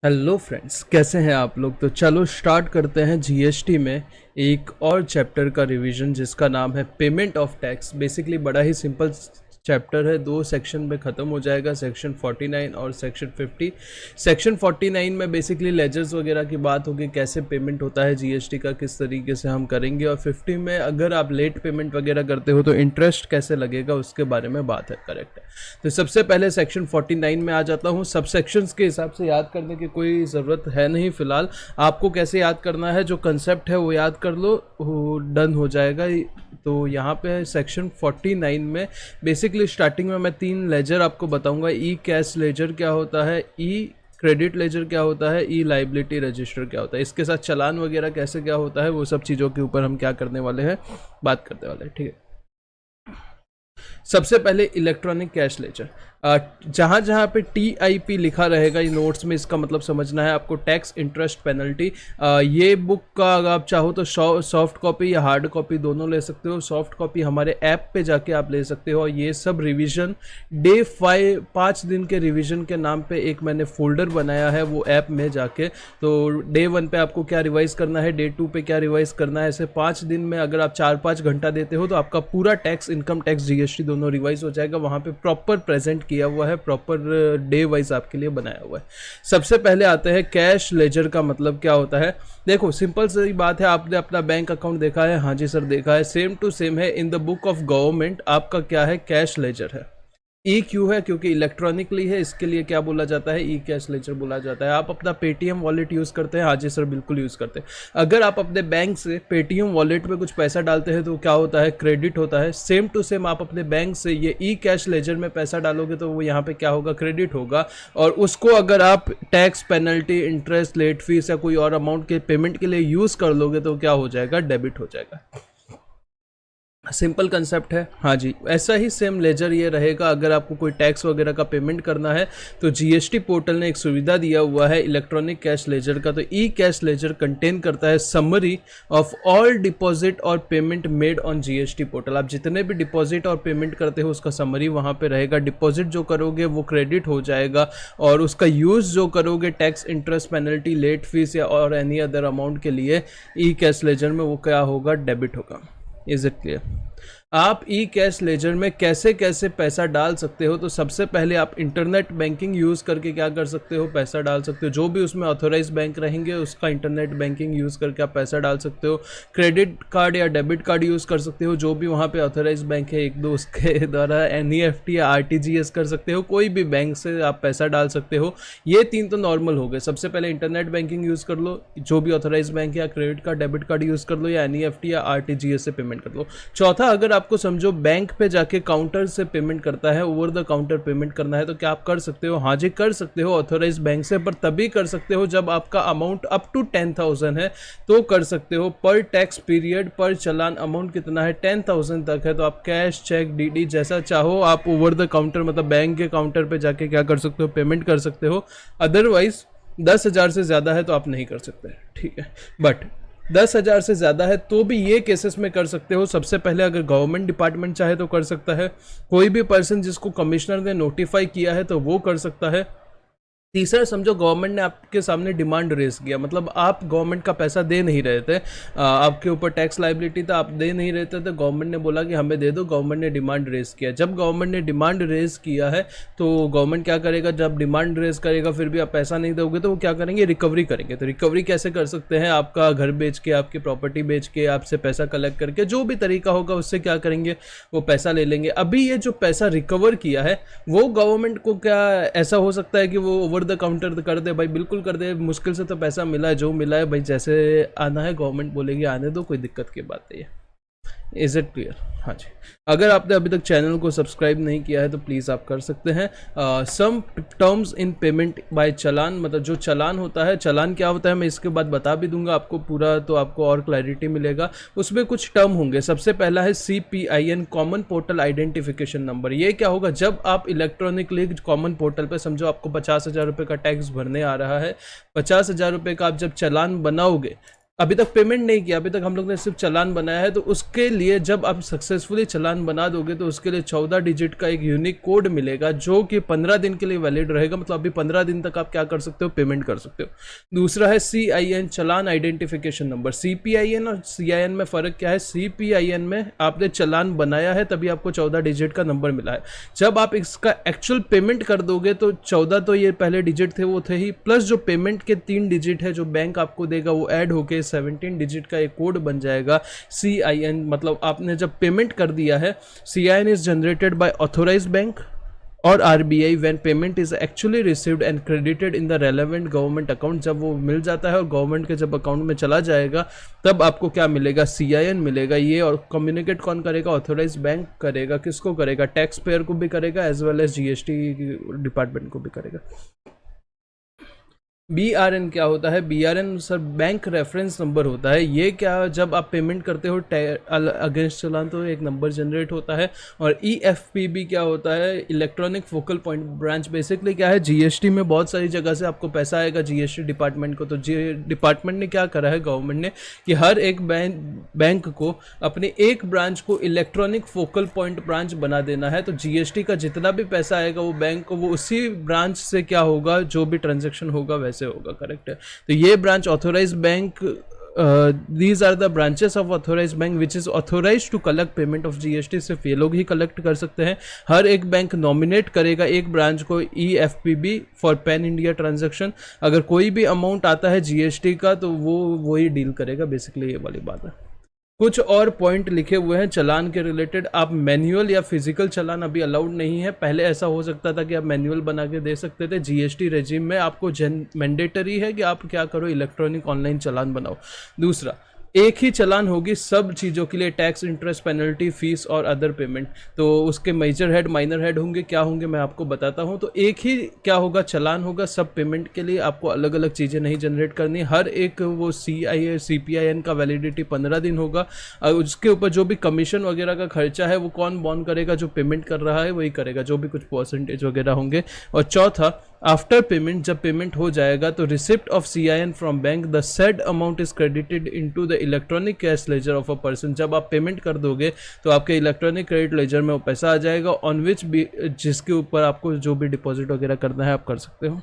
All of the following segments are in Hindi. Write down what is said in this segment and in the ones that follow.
हेलो फ्रेंड्स, कैसे हैं आप लोग। तो चलो स्टार्ट करते हैं जीएसटी में एक और चैप्टर का रिवीजन जिसका नाम है पेमेंट ऑफ टैक्स। बेसिकली बड़ा ही सिंपल चैप्टर है, दो सेक्शन में ख़त्म हो जाएगा, सेक्शन 49 और सेक्शन 50। सेक्शन 49 में बेसिकली लेजर्स वगैरह की बात होगी, कैसे पेमेंट होता है जीएसटी का, किस तरीके से हम करेंगे। और 50 में अगर आप लेट पेमेंट वगैरह करते हो तो इंटरेस्ट कैसे लगेगा उसके बारे में बात है। करेक्ट है। तो सबसे पहले सेक्शन 49 में आ जाता हूँ। सब सेक्शंस के हिसाब से याद करने की कोई ज़रूरत है नहीं फ़िलहाल। आपको कैसे याद करना है, जो कंसेप्ट है वो याद कर लो, डन हो जाएगा। तो यहाँ पे सेक्शन 49 में बेसिकली स्टार्टिंग में मैं 3 लेजर आपको बताऊंगा। ई कैश लेजर क्या होता है, ई क्रेडिट लेजर क्या होता है, ई लाइबिलिटी रजिस्टर क्या होता है, इसके साथ चालान वगैरह कैसे क्या होता है, वो सब चीज़ों के ऊपर हम क्या करने वाले हैं, बात करने वाले हैं। ठीक है। सबसे पहले इलेक्ट्रॉनिक कैश लेजर, जहाँ जहाँ पे TIP लिखा रहेगा ये नोट्स में, इसका मतलब समझना है आपको टैक्स इंटरेस्ट पेनल्टी। ये बुक का अगर आप चाहो तो सॉफ्ट कॉपी या हार्ड कॉपी दोनों ले सकते हो। सॉफ्ट कॉपी हमारे ऐप पे जाके आप ले सकते हो। और ये सब रिवीजन डे 5 दिन के रिवीजन के नाम पे एक मैंने फोल्डर बनाया है वो ऐप में जाके। तो डे 1 पे आपको क्या रिवाइज करना है, डे 2 पे क्या रिवाइज करना है, ऐसे 5 दिन में अगर आप 4-5 घंटा देते हो तो आपका पूरा टैक्स, इनकम टैक्स, जीएसटी दोनों रिवाइज हो जाएगा। वहाँ पे प्रॉपर प्रेजेंट किया हुआ है, प्रॉपर डे वाइज आपके लिए बनाया हुआ है। सबसे पहले आते हैं कैश लेजर का मतलब क्या होता है। देखो सिंपल सी बात है, आपने अपना बैंक अकाउंट देखा है, हाँ जी सर देखा है, सेम टू सेम है। In the book of government आपका क्या है, कैश लेजर है। ई क्यू है क्योंकि इलेक्ट्रॉनिकली है, इसके लिए क्या बोला जाता है, ई कैश लेजर बोला जाता है। आप अपना पेटीएम वॉलेट यूज़ करते हैं, हाँ जी सर बिल्कुल यूज़ करते हैं। अगर आप अपने बैंक से पेटीएम वॉलेट में कुछ पैसा डालते हैं तो क्या होता है, क्रेडिट होता है। सेम टू सेम आप अपने बैंक से ये ई कैश लेजर में पैसा डालोगे तो वो यहाँ पे क्या होगा, क्रेडिट होगा। और उसको अगर आप tax, penalty, interest, late fees या कोई और अमाउंट के पेमेंट के लिए यूज़ कर लोगे तो क्या हो जाएगा, डेबिट हो जाएगा। सिंपल कंसेप्ट है, हाँ जी। ऐसा ही सेम लेजर ये रहेगा अगर आपको कोई टैक्स वगैरह का पेमेंट करना है तो जीएसटी पोर्टल ने एक सुविधा दिया हुआ है इलेक्ट्रॉनिक कैश लेजर का। तो ई कैश लेजर कंटेन करता है समरी ऑफ ऑल डिपॉजिट और payment made on GST portal. आप जितने भी डिपॉजिट और पेमेंट करते हो उसका समरी वहाँ पे रहेगा। डिपॉजिट जो करोगे वो क्रेडिट हो जाएगा और उसका यूज़ जो करोगे tax, interest, penalty, late fees या और एनी अदर अमाउंट के लिए ई कैश लेजर में वो क्या होगा, डेबिट होगा। Is it clear. आप ई कैश लेजर में कैसे कैसे पैसा डाल सकते हो, तो सबसे पहले आप इंटरनेट बैंकिंग यूज़ करके क्या कर सकते हो, पैसा डाल सकते हो। जो भी उसमें ऑथोराइज बैंक रहेंगे उसका इंटरनेट बैंकिंग यूज़ करके आप पैसा डाल सकते हो। क्रेडिट कार्ड या डेबिट कार्ड यूज़ कर सकते हो, जो भी वहाँ पे ऑथोराइज बैंक है एक दो, उसके द्वारा NEFT या RTGS कर सकते हो। कोई भी बैंक से आप पैसा डाल सकते हो। ये 3 तो नॉर्मल हो गए। सबसे पहले इंटरनेट बैंकिंग यूज़ कर लो, जो भी ऑथोराइज बैंक या credit card, debit card use कर लो, या NEFT या RTGS से पेमेंट कर लो। चौथा, अगर आपको समझो बैंक पे जाके काउंटर से पेमेंट करता है, ओवर द काउंटर पेमेंट करना है तो क्या आप कर सकते हो, हाँ जी कर सकते हो ऑथोराइज बैंक से। पर तभी कर सकते हो जब आपका अमाउंट अप टू 10,000 है तो कर सकते हो। पर टैक्स पीरियड पर चालान अमाउंट कितना है, 10,000 तक है तो आप कैश, चेक, DD जैसा चाहो आप ओवर द काउंटर मतलब बैंक के काउंटर पे जाके क्या कर सकते हो, पेमेंट कर सकते हो। अदरवाइज 10,000 से ज़्यादा है तो आप नहीं कर सकते, ठीक है। बट 10,000 से ज़्यादा है तो भी ये केसेस में कर सकते हो। सबसे पहले अगर गवर्नमेंट डिपार्टमेंट चाहे तो कर सकता है, कोई भी पर्सन जिसको कमिश्नर ने नोटिफाई किया है तो वो कर सकता है। तीसरा, समझो गवर्नमेंट ने आपके सामने डिमांड रेज किया, मतलब आप गवर्नमेंट का पैसा दे नहीं रहे थे, आपके ऊपर टैक्स लाइबिलिटी था, आप दे नहीं रहे थे, तो गवर्नमेंट ने बोला कि हमें दे दो। गवर्नमेंट ने डिमांड रेज किया। जब गवर्नमेंट ने डिमांड रेज किया है तो गवर्नमेंट क्या करेगा, जब डिमांड रेज करेगा फिर भी आप पैसा नहीं दोगे तो वो क्या करेंगे, रिकवरी करेंगे। तो रिकवरी कैसे कर सकते हैं, आपका घर बेच के, आपकी प्रॉपर्टी बेच के, आपसे पैसा कलेक्ट करके, जो भी तरीका होगा उससे क्या करेंगे, वो पैसा ले लेंगे। अभी ये जो पैसा रिकवर किया है वो गवर्नमेंट को क्या ऐसा हो सकता है कि वो ओवर द काउंटर कर दे, भाई बिल्कुल कर दे, मुश्किल से तो पैसा मिला है, जो मिला है भाई जैसे आना है गवर्नमेंट बोलेगी आने दो, कोई दिक्कत की बात नहीं है। इज इट क्लियर, हाँ जी। अगर आपने अभी तक चैनल को सब्सक्राइब नहीं किया है तो प्लीज़ आप कर सकते हैं। Some terms in payment by challan, मतलब जो चालान होता है, चालान क्या होता है मैं इसके बाद बता भी दूंगा आपको पूरा, तो आपको और क्लैरिटी मिलेगा। उसमें कुछ टर्म होंगे। सबसे पहला है CPIN, common portal identification number. ये क्या होगा, जब आप इलेक्ट्रॉनिकली कॉमन पोर्टल पर, समझो आपको 50,000 रुपये का टैक्स भरने आ रहा है, 50,000 रुपये का आप जब चालान बनाओगे अभी तक पेमेंट नहीं किया, अभी तक हम लोग ने सिर्फ चालान बनाया है, तो उसके लिए जब आप सक्सेसफुली चालान बना दोगे तो उसके लिए 14 डिजिट का एक यूनिक कोड मिलेगा जो कि 15 दिन के लिए वैलिड रहेगा। मतलब अभी 15 दिन तक आप क्या कर सकते हो, पेमेंट कर सकते हो। दूसरा है CIN, चालान आइडेंटिफिकेशन नंबर। CPIN और CIN में फ़र्क क्या है? CPIN में आपने चालान बनाया है तभी आपको 14 डिजिट का नंबर मिला है। जब आप इसका एक्चुअल पेमेंट कर दोगे तो 14 तो ये पहले डिजिट थे वो थे ही, प्लस जो पेमेंट के 3 डिजिट है जो बैंक आपको देगा वो ऐड होके 17 डिजिट का एक कोड बन जाएगा CIN। मतलब आपने जब पेमेंट कर दिया है, CIN is generated by authorised bank और RBI when payment is actually received and credited in the relevant government account. जब वो मिल जाता है और गवर्नमेंट के जब अकाउंट में चला जाएगा तब आपको क्या मिलेगा, CIN मिलेगा। ये और कम्युनिकेट कौन करेगा? ऑथोराइज्ड बैंक करेगा। किसको करेगा? टैक्स पेयर को भी करेगा as well as GST department को भी करेगा। BRN क्या होता है? BRN sir bank reference number होता है। ये क्या, जब आप पेमेंट करते हो अगेंस्ट चालान तो एक नंबर जनरेट होता है। और EFPB क्या होता है? Electronic focal point branch. Basically क्या है, GST में बहुत सारी जगह से आपको पैसा आएगा GST डिपार्टमेंट को। तो डिपार्टमेंट ने क्या करा है, गवर्नमेंट ने, कि हर एक बैंक को अपने एक ब्रांच को इलेक्ट्रॉनिक फोकल पॉइंट ब्रांच बना देना है। तो GST का जितना भी पैसा आएगा वो बैंक को, वो उसी ब्रांच से क्या होगा, जो भी ट्रांजेक्शन होगा वैसे होगा। करेक्ट है। तो ये branch authorised bank, these are the branches of authorized bank which is authorized to collect payment of GST। सिर्फ ये लोग ही कलेक्ट कर सकते हैं। हर एक बैंक नॉमिनेट करेगा एक ब्रांच को EFPB for pan India transaction. अगर कोई भी अमाउंट आता है GST का तो वो वही डील करेगा। बेसिकली ये वाली बात है। कुछ और पॉइंट लिखे हुए हैं चालान के रिलेटेड। आप मैनुअल या फिजिकल चालान अभी अलाउड नहीं है। पहले ऐसा हो सकता था कि आप मैनुअल बना के दे सकते थे। GST रेजिम में आपको मैंडेटरी है कि आप क्या करो, इलेक्ट्रॉनिक ऑनलाइन चालान बनाओ। दूसरा, एक ही चालान होगी सब चीज़ों के लिए, टैक्स, इंटरेस्ट, पेनल्टी, फीस और अदर पेमेंट। तो उसके मेजर हेड, माइनर हेड होंगे, क्या होंगे मैं आपको बताता हूँ। तो एक ही क्या होगा, चालान होगा सब पेमेंट के लिए। आपको अलग अलग चीज़ें नहीं जनरेट करनी। हर एक वो CPIN का वैलिडिटी 15 दिन होगा। और उसके ऊपर जो भी कमीशन वगैरह का खर्चा है वो कौन बॉन्ड करेगा? जो पेमेंट कर रहा है वही करेगा, जो भी कुछ परसेंटेज वगैरह होंगे। और चौथा, आफ्टर पेमेंट, जब पेमेंट हो जाएगा तो receipt of CIN from bank, the said amount is credited into the electronic cash laser of a person. जब आप पेमेंट कर दोगे तो आपके इलेक्ट्रॉनिक क्रेडिट लेजर में वो पैसा आ जाएगा, ऑन विच भी, जिसके ऊपर आपको जो भी डिपॉजिट वगैरह करना है आप कर सकते हो।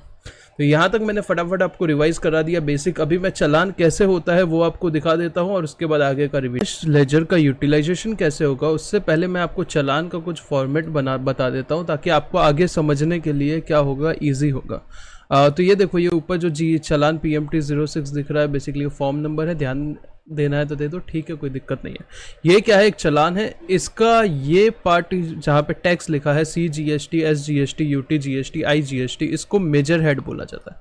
तो यहाँ तक मैंने फटाफट आपको रिवाइज करा दिया बेसिक। अभी मैं चालान कैसे होता है वो आपको दिखा देता हूँ और उसके बाद आगे का रिवीजन। लेजर का यूटिलाइजेशन कैसे होगा उससे पहले मैं आपको चालान का कुछ फॉर्मेट बता देता हूँ ताकि आपको आगे समझने के लिए क्या होगा, ईजी होगा। तो ये देखो, ये ऊपर जो चालान PMT 06 दिख रहा है, बेसिकली फॉर्म नंबर है। ध्यान देना है तो दे दो, ठीक है, कोई दिक्कत नहीं है। ये क्या है, एक चालान है। इसका ये पार्ट जहाँ पे टैक्स लिखा है CGST, SGST, UTGST, IGST, इसको मेजर हेड बोला जाता है।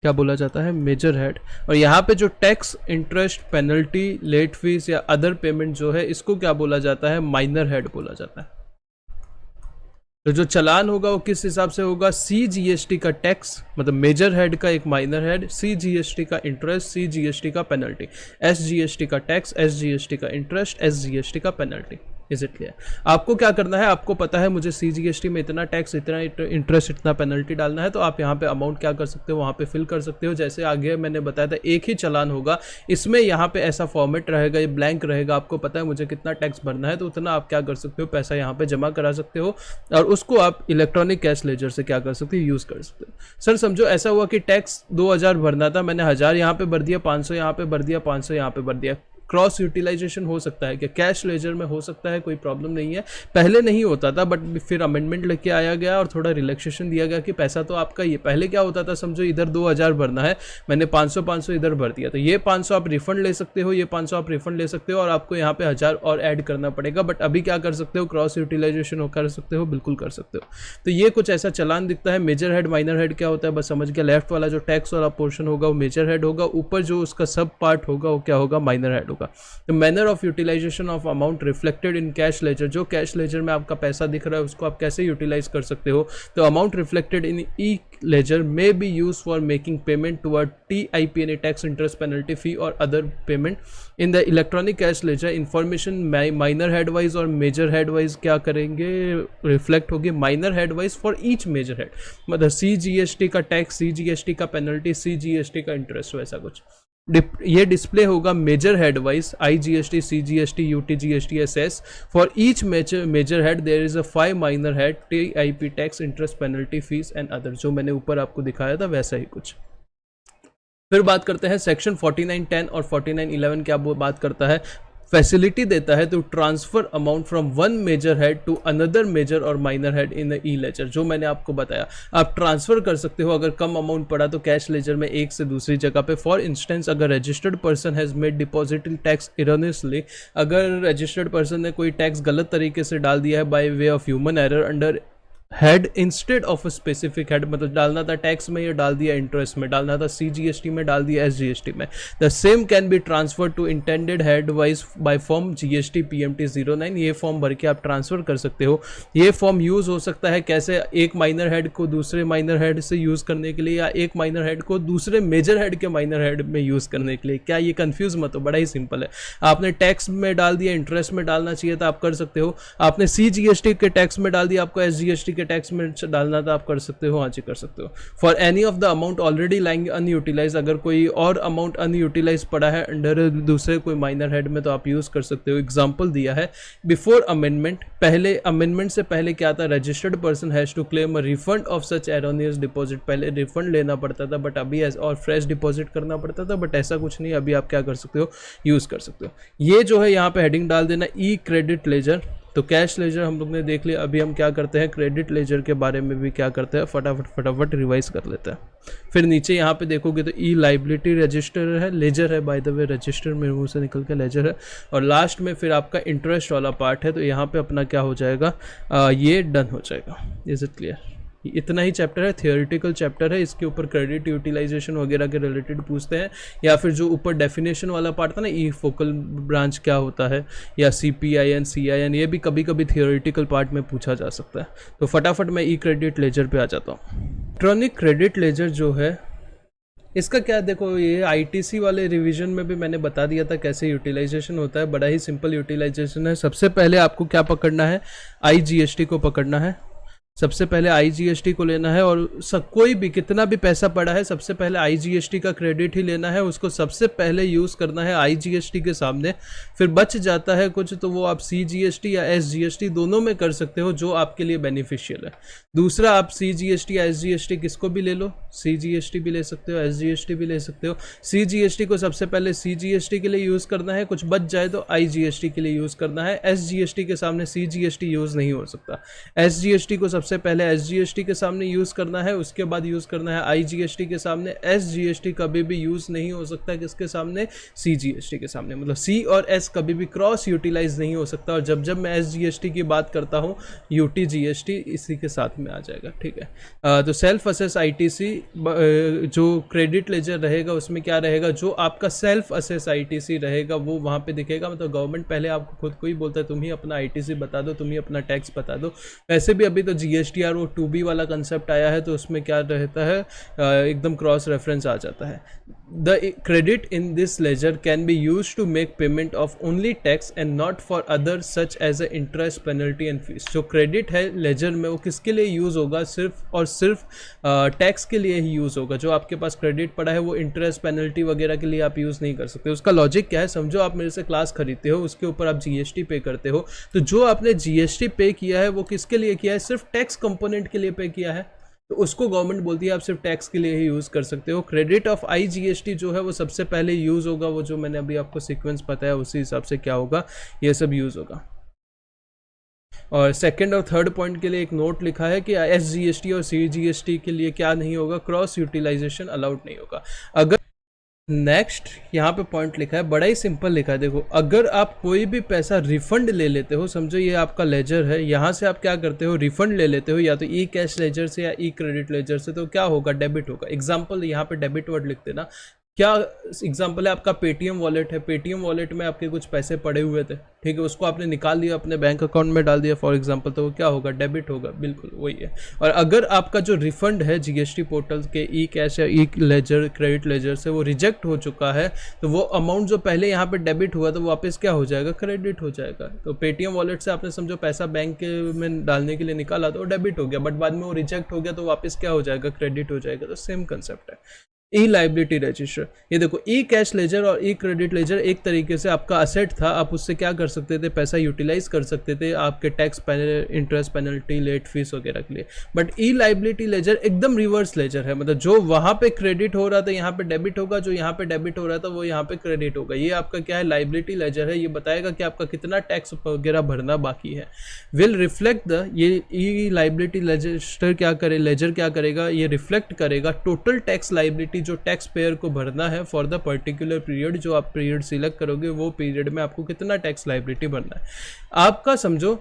क्या बोला जाता है? Major head. और यहाँ पे जो tax, interest, penalty, late fees या अदर पेमेंट जो है, इसको क्या बोला जाता है? माइनर हेड बोला जाता है। तो जो चालान होगा वो किस हिसाब से होगा? CGST का टैक्स, मतलब मेजर हेड का एक माइनर हेड, CGST का इंटरेस्ट, CGST का पेनल्टी, SGST का टैक्स, SGST का इंटरेस्ट, SGST का पेनल्टी। Is it clear? आपको क्या करना है, आपको पता है मुझे CGST में इतना टैक्स, इतना इंटरेस्ट, इतना पेनल्टी डालना है, तो आप यहाँ पे अमाउंट क्या कर सकते हो, वहाँ पे फिल कर सकते हो। जैसे आगे मैंने बताया था, एक ही चालान होगा, इसमें यहाँ पे ऐसा फॉर्मेट रहेगा, ये ब्लैंक रहेगा। आपको पता है मुझे कितना टैक्स भरना है, तो उतना आप क्या कर सकते हो, पैसा यहाँ पे जमा करा सकते हो और उसको आप इलेक्ट्रॉनिक कैश लेजर से क्या कर सकते हो, यूज़ कर सकते हो। सर समझो ऐसा हुआ कि टैक्स 2000 भरना था, मैंने 1000 यहाँ पे भर दिया, 500 यहाँ पे भर दिया, 500 यहाँ पे भर दिया। क्रॉस यूटिलाइजेशन हो सकता है क्या? कैश लेजर में हो सकता है, कोई प्रॉब्लम नहीं है। पहले नहीं होता था, बट फिर अमेंडमेंट लेके आया गया और थोड़ा रिलैक्सेशन दिया गया कि पैसा तो आपका ये। पहले क्या होता था, समझो इधर 2000 भरना है, मैंने 500 इधर भर दिया, तो ये 500 आप रिफंड ले सकते हो, ये 500 आप रिफंड ले सकते हो और आपको यहाँ पे 1000 और ऐड करना पड़ेगा। बट अभी क्या कर सकते हो, क्रॉस यूटिलाइजेशन कर सकते हो, बिल्कुल कर सकते हो। तो ये कुछ ऐसा चालान दिखता है। मेजर हेड, माइनर हेड क्या होता है, बस समझ गया। लेफ्ट वाला जो टैक्स वाला पोर्शन होगा वो मेजर हेड होगा, ऊपर जो उसका सब पार्ट होगा वो क्या होगा, माइनर हेड होगा। तो manner of utilisation of amount reflected in cash ledger, जो कैश लेजर में आपका पैसा दिख रहा है उसको आप कैसे यूटिलाइज कर सकते हो। तो amount reflected in e ledger may be use for making payment toward TIP यानी टैक्स, इंटरेस्ट, पेनल्टी, फी और other payment in the electronic cash ledger. Information minor head wise और मेजर हेड वाइज क्या करेंगे, रिफ्लेक्ट होगी। Minor head wise for each major head, मतलब CGST का टैक्स, CGST का पेनल्टी, CGST का इंटरेस्ट, वैसा कुछ। ये डिस्प्ले होगा major head wise IGST, CGST, UTGST, SS. For each major head there is a 5 minor head, TIP, tax, interest, penalty, fees and other, जो मैंने ऊपर आपको दिखाया था वैसा ही कुछ। फिर बात करते हैं सेक्शन 4910 और 4911 क्या बात करता है, फैसिलिटी देता है to transfer amount from one major head to another major और minor head in the e ledger. जो मैंने आपको बताया, आप ट्रांसफर कर सकते हो अगर कम अमाउंट पड़ा तो कैश लेजर में एक से दूसरी जगह पे। फॉर इंस्टेंस, अगर registered person has made depository tax erroneously, अगर रजिस्टर्ड पर्सन ने कोई टैक्स गलत तरीके से डाल दिया है by way of human error under head instead of a specific head, मतलब डालना था टैक्स में, ये डाल दिया इंटरेस्ट में, डालना था CGST में, डाल दिया SGST में, the same can be transfer to intended head wise by form GST PMT 09। ये फॉर्म भर के आप ट्रांसफर कर सकते हो। ये फॉर्म यूज़ हो सकता है कैसे, एक माइनर हेड को दूसरे माइनर हेड से यूज़ करने के लिए, या एक माइनर हेड को दूसरे मेजर हेड के माइनर हेड में यूज़ करने के लिए। क्या ये कंफ्यूज मत हो, बड़ा ही सिंपल है। आपने टैक्स में डाल दिया, इंटरेस्ट में डालना चाहिए था, आप कर सकते हो। आपने CGST के टैक्स में डाल दिया, आपको SGST के टैक्स में डालना था, आप कर सकते हो, हाँ जी कर सकते हो। For any of the amount already lying unutilise, अगर कोई और अमाउंट अनयूटिलाइज पड़ा है अंडर दूसरे कोई माइनर हेड में तो आप यूज कर सकते हो। एग्जांपल दिया है, बिफोर अमेंडमेंट, पहले अमेंडमेंट से पहले क्या था, registered person has to claim a refund of such erroneous deposit. पहले रिफंड लेना पड़ता था बट अभी और फ्रेश डिपॉजिट करना पड़ता था, बट ऐसा कुछ नहीं, अभी आप क्या कर सकते हो, यूज कर सकते हो। ये जो है यहाँ पे हेडिंग डाल देना ई क्रेडिट लेजर। तो कैश लेजर हम लोग ने देख लिया, अभी हम क्या करते हैं, क्रेडिट लेजर के बारे में भी क्या करते हैं, फटाफट रिवाइज कर लेते हैं। फिर नीचे यहाँ पे देखोगे तो ई लाइबिलिटी रजिस्टर है, लेजर है, बाय द वे रजिस्टर मेरे मुंह से निकल के लेजर है, और लास्ट में फिर आपका इंटरेस्ट वाला पार्ट है। तो यहाँ पे अपना क्या हो जाएगा, ये डन हो जाएगा। Is it clear? इतना ही चैप्टर है, थियोरिटिकल चैप्टर है। इसके ऊपर क्रेडिट यूटिलाइजेशन वगैरह के रिलेटेड पूछते हैं, या फिर जो ऊपर डेफिनेशन वाला पार्ट था ना, ई फोकल ब्रांच क्या होता है, या CPIN, CIN, ये भी कभी कभी थियोरिटिकल पार्ट में पूछा जा सकता है। तो फटाफट मैं ई क्रेडिट लेजर पे आ जाता हूँ। इलेक्ट्रॉनिक क्रेडिट लेजर जो है, इसका क्या, देखो ये ITC वाले रिवीजन में भी मैंने बता दिया था कैसे यूटिलाइजेशन होता है। बड़ा ही सिंपल यूटिलाइजेशन है। सबसे पहले आपको क्या पकड़ना है, IGST को पकड़ना है। सबसे पहले IGST को लेना है, और कोई भी कितना भी पैसा पड़ा है सबसे पहले IGST का क्रेडिट ही लेना है। उसको सबसे पहले यूज़ करना है IGST के सामने। फिर बच जाता है कुछ तो वो आप CGST या SGST दोनों में कर सकते हो, जो आपके लिए बेनिफिशियल है। दूसरा, आप CGST या SGST किसको भी ले लो, CGST भी ले सकते हो, SGST भी ले सकते हो। CGST को सबसे पहले CGST के लिए यूज़ करना है, कुछ बच जाए तो IGST के लिए यूज़ करना है। SGST के सामने CGST यूज़ नहीं हो सकता। SGST को सबसे पहले SGST के सामने यूज़ करना है, उसके बाद यूज़ करना है IGST के सामने। SGST कभी भी यूज़ नहीं हो सकता किसके सामने, CGST के सामने। मतलब C और S कभी भी क्रॉस यूटिलाइज नहीं हो सकता। और जब मैं SGST की बात करता हूँ, UTGST इसी के साथ में आ जाएगा, ठीक है। तो सेल्फ असेस ITC जो क्रेडिट लेजर रहेगा उसमें क्या रहेगा, जो आपका सेल्फ असेस ITC रहेगा वो वहाँ पे दिखेगा। मतलब गवर्नमेंट पहले आपको खुद को ही बोलता है तुम ही अपना ITC बता दो, तुम ही अपना टैक्स बता दो। वैसे भी अभी तो GSTR वो 2B वाला कंसेप्ट आया है, तो उसमें क्या रहता है, एकदम क्रॉस रेफरेंस आ जाता है। The credit in this ledger can be use to make payment of only tax and not for other such as a interest, penalty and fees. जो क्रेडिट है लेजर में वो किसके लिए यूज़ होगा, सिर्फ और सिर्फ टैक्स के लिए ही यूज़ होगा। जो आपके पास क्रेडिट पड़ा है वो इंटरेस्ट, पेनल्टी वगैरह के लिए आप यूज़ नहीं कर सकते। उसका लॉजिक क्या है, समझो आप मेरे से क्लास खरीदते हो, उसके ऊपर आप GST पे करते हो, तो जो आपने GST पे किया है वो किसके लिए किया है, सिर्फ टैक्स कंपोनेंट के लिए पे किया है, तो उसको गवर्नमेंट बोलती है आप सिर्फ टैक्स के लिए ही यूज़ कर सकते हो। क्रेडिट ऑफ IGST जो है वो सबसे पहले यूज़ होगा, वो जो मैंने अभी आपको सीक्वेंस बताया उसी हिसाब से क्या होगा, ये सब यूज़ होगा। और सेकंड और थर्ड पॉइंट के लिए एक नोट लिखा है कि SGST और CGST के लिए क्या नहीं होगा, क्रॉस यूटिलाइजेशन अलाउड नहीं होगा। अगर नेक्स्ट यहाँ पे पॉइंट लिखा है, बड़ा ही सिंपल लिखा है, देखो अगर आप कोई भी पैसा रिफंड ले लेते हो, समझो ये आपका लेजर है, यहाँ से आप क्या करते हो, रिफंड ले लेते हो, या तो ई कैश लेजर से या ई क्रेडिट लेजर से, तो क्या होगा, डेबिट होगा। एग्जाम्पल यहाँ पे डेबिट वर्ड लिखते ना, क्या एग्जाम्पल है, आपका पेटीएम वॉलेट है, पेटीएम वॉलेट में आपके कुछ पैसे पड़े हुए थे, ठीक है, उसको आपने निकाल दिया, अपने बैंक अकाउंट में डाल दिया फॉर एग्जांपल, तो वो क्या होगा, डेबिट होगा, बिल्कुल वही है। और अगर आपका जो रिफंड है GST पोर्टल के ई कैश या ई लेजर, क्रेडिट लेजर से वो रिजेक्ट हो चुका है, तो वो अमाउंट जो पहले यहाँ पे डेबिट हुआ तो वापस क्या हो जाएगा, क्रेडिट हो जाएगा। तो पेटीएम वॉलेट से आपने समझो पैसा बैंक में डालने के लिए निकाला तो वो डेबिट हो गया, बट बाद में वो रिजेक्ट हो गया तो वापस क्या हो जाएगा, क्रेडिट हो जाएगा। तो सेम कंसेप्ट है। ई लाइबिलिटी रजिस्टर, ये देखो ई कैश लेजर और ई क्रेडिट लेजर एक तरीके से आपका असेट था, आप उससे क्या कर सकते थे, पैसा यूटिलाइज कर सकते थे आपके tax interest penalty late fees वगैरह के लिए। बट ई लाइबिलिटी लेजर एकदम रिवर्स लेजर है, मतलब जो वहाँ पे क्रेडिट हो रहा था यहाँ पे डेबिट होगा, जो यहाँ पे डेबिट हो रहा था वो यहाँ पे क्रेडिट होगा। ये आपका क्या है, लाइबिलिटी लेजर है, ये बताएगा कि आपका कितना टैक्स वगैरह भरना बाकी है। विल रिफ्लेक्ट द, ये ई लाइबिलिटी लेजर क्या करे, लेजर क्या करेगा, ये रिफ्लेक्ट करेगा टोटल टैक्स लाइबिलिटी जो टैक्स पेयर को भरना है फॉर द पर्टिकुलर पीरियड, जो आप पीरियड सिलेक्ट करोगे वो पीरियड में आपको कितना टैक्स लाइबिलिटी भरना है। आपका समझो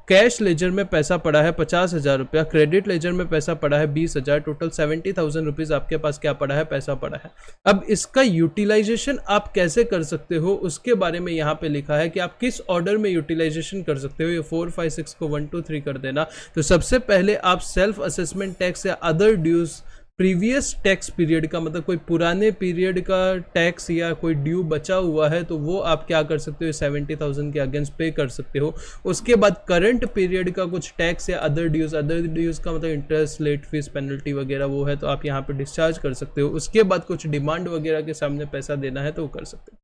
कैश लेजर में पैसा पड़ा है 50,000 रुपया, क्रेडिट लेजर में पैसा पड़ा है 20,000, टोटल 70,000 रुपीज आपके पास क्या पड़ा है, पैसा पड़ा है। अब इसका यूटिलाइजेशन आप कैसे कर सकते हो उसके बारे में यहाँ पे लिखा है कि आप किस ऑर्डर में यूटिलाइजेशन कर सकते हो। ये 4, 5, 6 को 1, 2, 3 कर देना। तो सबसे पहले आप सेल्फ असेसमेंट टैक्स या other dues previous tax period का, मतलब कोई पुराने पीरियड का टैक्स या कोई ड्यू बचा हुआ है तो वो आप क्या कर सकते हो, 70,000 के अगेंस्ट पे कर सकते हो। उसके बाद करंट पीरियड का कुछ टैक्स या अदर ड्यूज का मतलब इंटरेस्ट लेट फीस पेनल्टी वगैरह वो है तो आप यहाँ पे डिस्चार्ज कर सकते हो। उसके बाद कुछ डिमांड वगैरह के सामने पैसा देना है तो वो कर सकते हो।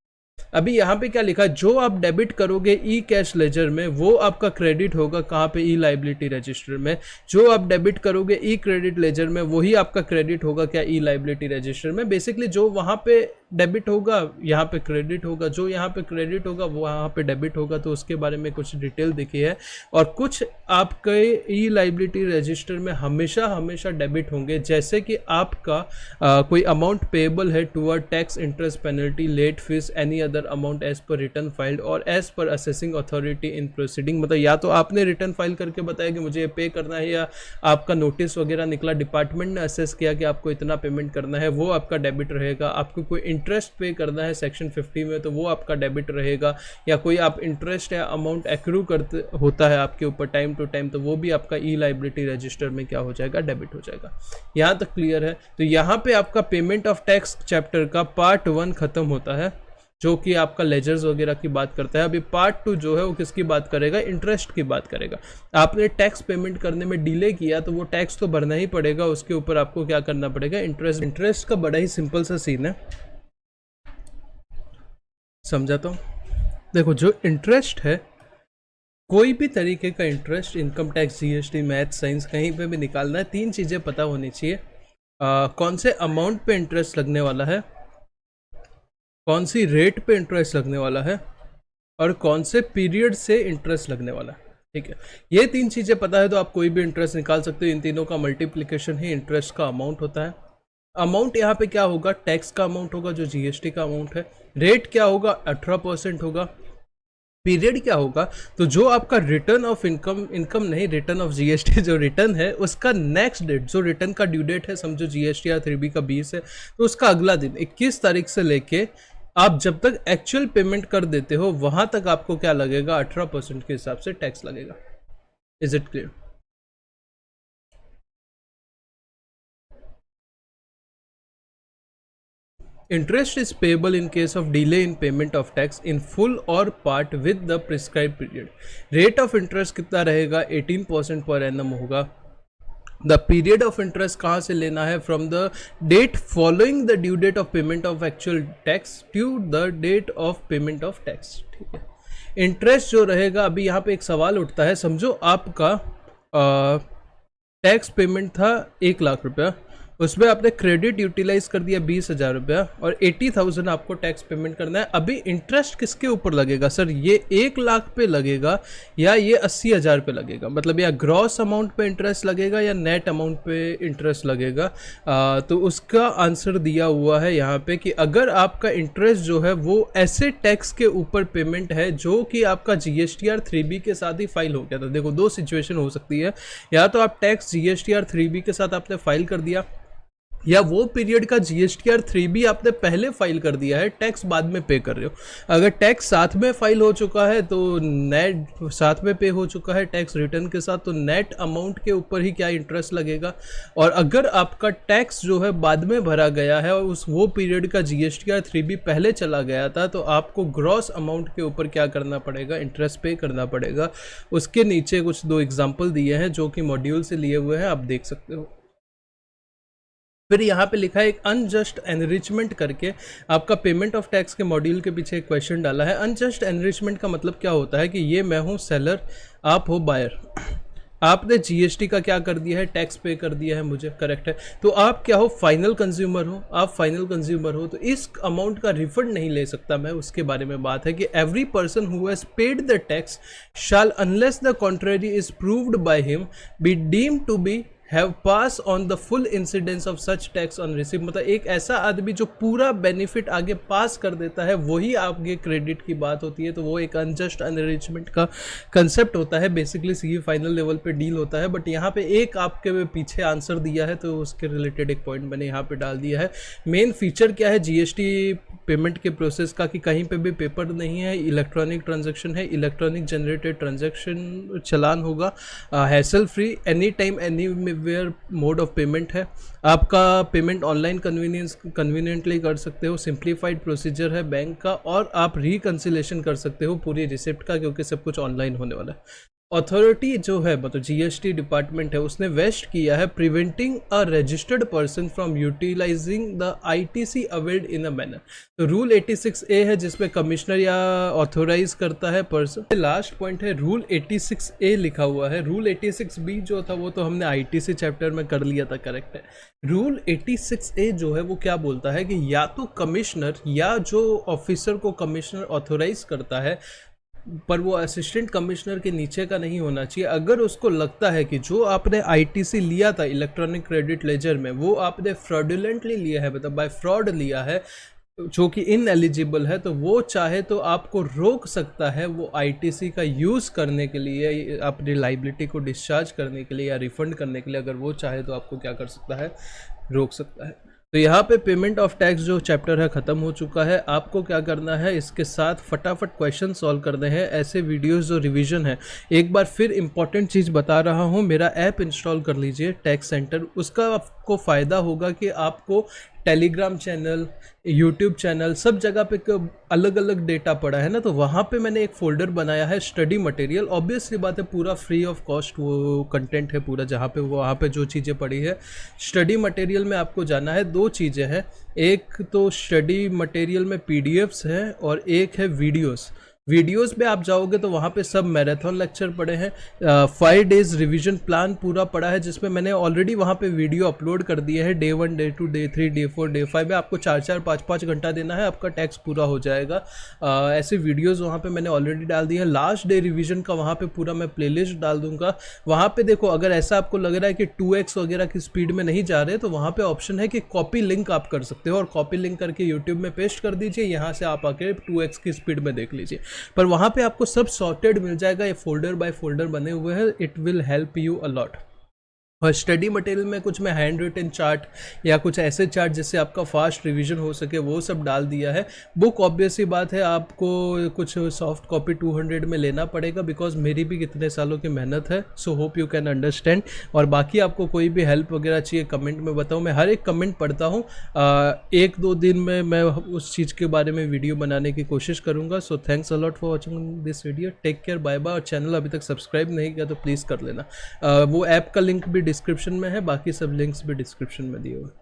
अभी यहाँ पे क्या लिखा है, जो आप डेबिट करोगे ई कैश लेजर में वो आपका क्रेडिट होगा कहाँ पे, ई लाइबिलिटी रजिस्टर में। जो आप डेबिट करोगे ई क्रेडिट लेजर में वही आपका क्रेडिट होगा क्या, ई लाइबिलिटी रजिस्टर में। बेसिकली जो वहाँ पे डेबिट होगा यहाँ पे क्रेडिट होगा, जो यहाँ पे क्रेडिट होगा वो वहाँ पे डेबिट होगा। तो उसके बारे में कुछ डिटेल देखी है। और कुछ आपके ई लाइबिलिटी रजिस्टर में हमेशा डेबिट होंगे, जैसे कि आपका कोई अमाउंट पेएबल है toward tax interest penalty late fee any other amount as per return filed और as per assessing authority in proceeding. मतलब या तो आपने रिटर्न फाइल करके बताया कि मुझे ये पे करना है, या आपका नोटिस वगैरह निकला, डिपार्टमेंट ने असेस किया कि आपको इतना पेमेंट करना है, वो आपका डेबिट रहेगा। आपको कोई इंटरेस्ट पे करना है सेक्शन 50 में तो वो आपका डेबिट रहेगा, या कोई आप इंटरेस्ट या अमाउंट एक्रू करते होता है आपके ऊपर टाइम टू टाइम तो वो भी आपका ई लाइबिलिटी रजिस्टर में क्या हो जाएगा, डेबिट हो जाएगा। यहाँ तक क्लियर है। तो यहाँ पे आपका पेमेंट ऑफ टैक्स चैप्टर का पार्ट 1 खत्म होता है, जो कि आपका लेजर्स वगैरह की बात करता है। अभी पार्ट 2 जो है वो किसकी बात करेगा, इंटरेस्ट की बात करेगा। आपने टैक्स पेमेंट करने में डिले किया तो वो टैक्स तो भरना ही पड़ेगा, उसके ऊपर आपको क्या करना पड़ेगा, इंटरेस्ट का बड़ा ही सिंपल सा सीन है, समझाता हूँ। देखो जो इंटरेस्ट है, कोई भी तरीके का interest, income tax, GST, math, science, कहीं पे भी निकालना है, 3 चीज़ें पता होनी चाहिए। कौन से अमाउंट पे इंटरेस्ट लगने वाला है, कौन सी रेट पे इंटरेस्ट लगने वाला है, और कौन से पीरियड से इंटरेस्ट लगने वाला है। ठीक है, ये 3 चीज़ें पता है तो आप कोई भी इंटरेस्ट निकाल सकते हो। इन तीनों का मल्टीप्लिकेशन ही इंटरेस्ट का अमाउंट होता है। अमाउंट यहाँ पे क्या होगा, टैक्स का अमाउंट होगा जो जीएसटी का अमाउंट है। रेट क्या होगा, 18% होगा। पीरियड क्या होगा, तो जो आपका रिटर्न ऑफ इनकम नहीं, रिटर्न ऑफ जीएसटी जो रिटर्न है उसका नेक्स्ट डेट, जो रिटर्न का ड्यू डेट है, समझो जीएसटी या 3B का 20 है तो उसका अगला दिन 21 तारीख से लेके आप जब तक एक्चुअल पेमेंट कर देते हो वहां तक आपको क्या लगेगा, 18% के हिसाब से टैक्स लगेगा। Is it clear? Interest is payable in case of delay in payment of tax in full or part with the prescribed period. Rate of interest कितना रहेगा, 18% पर annum होगा। द पीरियड ऑफ इंटरेस्ट कहाँ से लेना है, from the date following the due date of payment of actual tax to the date of payment of tax. ठीक है, इंटरेस्ट जो रहेगा, अभी यहाँ पे एक सवाल उठता है, समझो आपका टैक्स पेमेंट था 1 लाख रुपया, उसमें आपने क्रेडिट यूटिलाइज कर दिया 20,000 रुपया और 80,000 आपको टैक्स पेमेंट करना है। अभी इंटरेस्ट किसके ऊपर लगेगा सर, ये 1 लाख पे लगेगा या ये 80,000 पे लगेगा, मतलब या ग्रॉस अमाउंट पे इंटरेस्ट लगेगा या नेट अमाउंट पे इंटरेस्ट लगेगा। तो उसका आंसर दिया हुआ है यहाँ पे कि अगर आपका इंटरेस्ट जो है वो ऐसे टैक्स के ऊपर पेमेंट है जो कि आपका जीएसटीआर 3B के साथ ही फाइल हो गया था। देखो 2 सिचुएशन हो सकती है, या तो आप टैक्स जीएसटीआर 3B के साथ आपने फाइल कर दिया, या वो पीरियड का जीएसटीआर 3B आपने पहले फाइल कर दिया है, टैक्स बाद में पे कर रहे हो। अगर टैक्स साथ में फाइल हो चुका है तो नेट साथ में पे हो चुका है टैक्स रिटर्न के साथ, तो नेट अमाउंट के ऊपर ही क्या इंटरेस्ट लगेगा। और अगर आपका टैक्स जो है बाद में भरा गया है और वो पीरियड का जीएसटीआर 3B पहले चला गया था, तो आपको ग्रॉस अमाउंट के ऊपर क्या करना पड़ेगा, इंटरेस्ट पे करना पड़ेगा। उसके नीचे कुछ 2 एग्जाम्पल दिए हैं जो कि मॉड्यूल से लिए हुए हैं, आप देख सकते हो। फिर यहाँ पे लिखा है एक अनजस्ट एनरिचमेंट करके, आपका पेमेंट ऑफ टैक्स के मॉड्यूल के पीछे एक क्वेश्चन डाला है। अनजस्ट एनरिचमेंट का मतलब क्या होता है कि ये मैं हूँ सेलर, आप हो बायर, आपने जीएसटी का क्या कर दिया है, टैक्स पे कर दिया है मुझे, करेक्ट है, तो आप क्या हो, फाइनल कंज्यूमर हो, आप फाइनल कंज्यूमर हो, तो इस अमाउंट का रिफंड नहीं ले सकता मैं, उसके बारे में बात है कि every person who has paid the tax shall unless the contrary is proved by him be deemed to be have pass on the full incidence of such tax on receive. मतलब एक ऐसा आदमी जो पूरा बेनिफिट आगे पास कर देता है वही आगे क्रेडिट की बात होती है, तो वो एक अनजस्ट अनरिचमेंट का कंसेप्ट होता है, बेसिकली सी फाइनल लेवल पे डील होता है। बट यहाँ पे एक आपके पीछे आंसर दिया है तो उसके रिलेटेड एक पॉइंट मैंने यहाँ पे डाल दिया है। मेन फीचर क्या है जीएसटी पेमेंट के प्रोसेस का कि कहीं पे भी पेपर नहीं है, इलेक्ट्रॉनिक ट्रांजैक्शन है, इलेक्ट्रॉनिक जनरेटेड ट्रांजैक्शन चलान होगा, hassle free, any time anywhere mode of payment है, आपका पेमेंट ऑनलाइन कन्वीनियंटली कर सकते हो, सिंप्लीफाइड प्रोसीजर है बैंक का, और आप रिकंसिलेशन कर सकते हो पूरी रिसिप्ट का क्योंकि सब कुछ ऑनलाइन होने वाला है। अथॉरिटी जो है मतलब जीएसटी डिपार्टमेंट है उसने वेस्ट किया है preventing a registered person from utilising the ITC availed in a manner. तो रूल 86A है जिसमें कमिश्नर या ऑथोराइज करता है पर्सन। लास्ट पॉइंट है रूल 86A लिखा हुआ है, रूल 86B जो था वो तो हमने आईटीसी चैप्टर में कर लिया था, करेक्ट है। रूल 86A जो है वो क्या बोलता है कि या तो कमिश्नर या जो ऑफिसर को कमिश्नर ऑथोराइज करता है पर वो असिस्टेंट कमिश्नर के नीचे का नहीं होना चाहिए। अगर उसको लगता है कि जो आपने आईटीसी लिया था इलेक्ट्रॉनिक क्रेडिट लेजर में वो आपने फ्रॉडुलेंटली लिया है, मतलब बाय फ्रॉड लिया है जो कि इनएलिजिबल है, तो वो चाहे तो आपको रोक सकता है वो आईटीसी का यूज़ करने के लिए, अपनी लाइबिलिटी को डिस्चार्ज करने के लिए या रिफंड करने के लिए। अगर वो चाहे तो आपको क्या कर सकता है, रोक सकता है। तो यहाँ पे पेमेंट ऑफ टैक्स जो चैप्टर है ख़त्म हो चुका है। आपको क्या करना है, इसके साथ फटाफट क्वेश्चन सॉल्व करने हैं। ऐसे वीडियोस जो रिवीजन है, एक बार फिर इंपॉर्टेंट चीज़ बता रहा हूँ, मेरा ऐप इंस्टॉल कर लीजिए टैक्स सेंटर। उसका आपको फ़ायदा होगा कि आपको टेलीग्राम चैनल, यूट्यूब चैनल, सब जगह पे अलग अलग डेटा पड़ा है ना, तो वहाँ पे मैंने एक फ़ोल्डर बनाया है स्टडी मटेरियल। ऑब्वियसली बात है पूरा फ्री ऑफ कॉस्ट वो कंटेंट है पूरा, जहाँ पे वहाँ पे जो चीज़ें पड़ी है। स्टडी मटेरियल में आपको जाना है, दो चीज़ें हैं, एक तो स्टडी मटेरियल में पीडीएफ्स हैं और एक है वीडियोस पे आप जाओगे तो वहाँ पे सब मैराथन लेक्चर पड़े हैं, 5 डेज़ रिवीजन प्लान पूरा पड़ा है जिसमें मैंने ऑलरेडी वहाँ पे वीडियो अपलोड कर दिए है। Day 1, day 2, day 3, day 4, day 5 में आपको 4-4, 5-5 घंटा देना है, आपका टैक्स पूरा हो जाएगा। ऐसे वीडियोस वहाँ पे मैंने ऑलरेडी डाल दिए हैं। लास्ट डे रिवीजन का वहाँ पे पूरा मैं प्लेलिस्ट डाल दूंगा। वहाँ पे देखो, अगर ऐसा आपको लग रहा है कि 2x वगैरह की स्पीड में नहीं जा रहे तो वहाँ पे ऑप्शन है कि कॉपी लिंक आप कर सकते हो, और कॉपी लिंक करके यूट्यूब में पेस्ट कर दीजिए, यहाँ से आप आके 2x की स्पीड में देख लीजिए। पर वहाँ पे आपको सब सॉर्टेड मिल जाएगा, ये फोल्डर बाय फोल्डर बने हुए हैं। It will help you a lot. और स्टडी मटेरियल में कुछ मैं हैंड रिटन चार्ट या कुछ ऐसे चार्ट जिससे आपका फास्ट रिवीजन हो सके वो सब डाल दिया है। बुक ऑब्वियस ही बात है आपको कुछ सॉफ्ट कॉपी 200 में लेना पड़ेगा, बिकॉज मेरी भी कितने सालों की मेहनत है। So hope you can understand. और बाकी आपको कोई भी हेल्प वगैरह चाहिए कमेंट में बताओ, मैं हर एक कमेंट पढ़ता हूँ। 1-2 दिन में मैं उस चीज़ के बारे में वीडियो बनाने की कोशिश करूँगा। So thanks a lot for watching this video. Take care, bye bye. और चैनल अभी तक सब्सक्राइब नहीं किया तो प्लीज़ कर लेना। वो ऐप का लिंक भी डिस्क्रिप्शन में है, बाकी सब लिंक्स भी डिस्क्रिप्शन में दिए हुए।